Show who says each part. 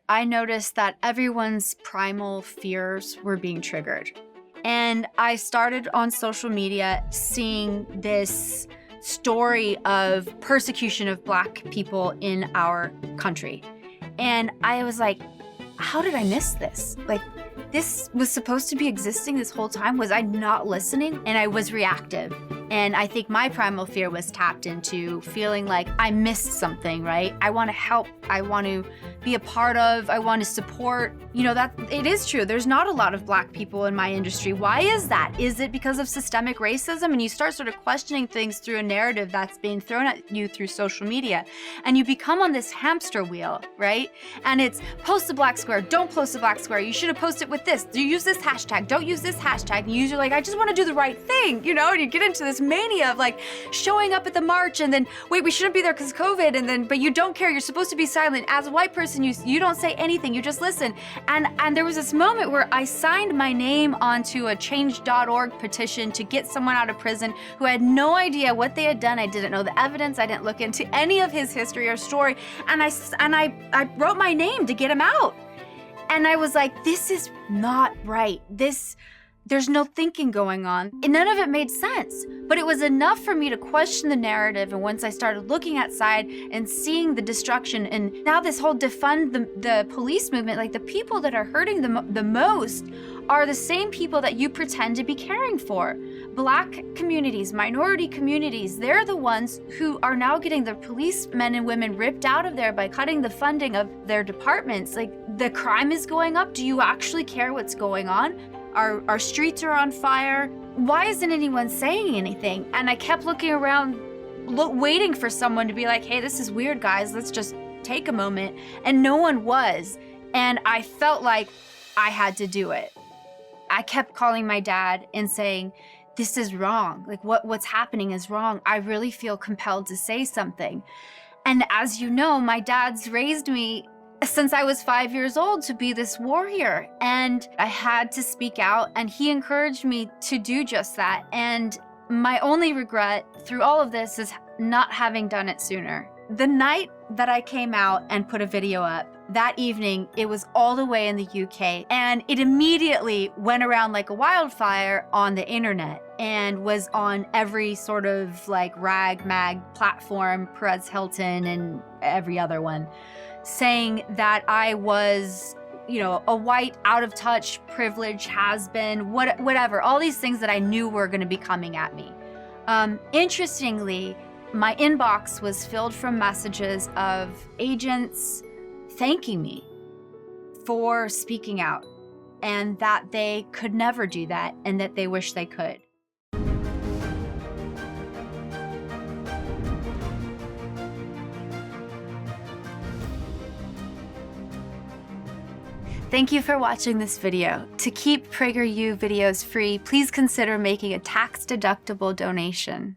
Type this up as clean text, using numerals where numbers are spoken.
Speaker 1: I noticed that everyone's primal fears were being triggered. And I started on social media seeing this story of persecution of Black people in our country. And I was like, how did I miss this? Like, this was supposed to be existing this whole time. Was I not listening? And I was reactive. And I think my primal fear was tapped into feeling like I missed something, right? I want to help. I want to be a part of. I want to support. You know, that it is true. There's not a lot of Black people in my industry. Why is that? Is it because of systemic racism? And you start sort of questioning things through a narrative that's being thrown at you through social media. And you become on this hamster wheel, right? And it's post a Black square, don't post a Black square. You should have posted with this. Do you use this hashtag? Don't use this hashtag. And you're like, I just want to do the right thing, you know? And you get into this mania of like showing up at the march and then, wait, we shouldn't be there because COVID, and then, but you don't care, you're supposed to be silent. As a white person, you don't say anything, you just listen. And there was this moment where I signed my name onto a change.org petition to get someone out of prison who had no idea what they had done. I didn't know the evidence, I didn't look into any of his history or story, and I wrote my name to get him out. And I was like, this is not right. There's no thinking going on. And none of it made sense, but it was enough for me to question the narrative. And once I started looking outside and seeing the destruction, and now this whole defund the police movement, like the people that are hurting the most are the same people that you pretend to be caring for. Black communities, minority communities, they're the ones who are now getting the policemen and women ripped out of there by cutting the funding of their departments. Like, the crime is going up. Do you actually care what's going on? Our streets are on fire. Why isn't anyone saying anything? And I kept looking around, waiting for someone to be like, hey, this is weird, guys. Let's just take a moment. And no one was. And I felt like I had to do it. I kept calling my dad and saying, this is wrong. Like, what's happening is wrong. I really feel compelled to say something. And as you know, my dad's raised me since I was 5 years old to be this warrior. And I had to speak out, and he encouraged me to do just that. And my only regret through all of this is not having done it sooner. The night that I came out and put a video up, that evening, it was all the way in the UK, and it immediately went around like a wildfire on the internet and was on every sort of like rag mag platform, Perez Hilton and every other one, saying that I was, you know, a white, out of touch, privileged has-been, whatever, all these things that I knew were gonna be coming at me. Interestingly, my inbox was filled from messages of agents thanking me for speaking out, and that they could never do that, and that they wish they could. Thank you for watching this video. To keep PragerU videos free, please consider making a tax-deductible donation.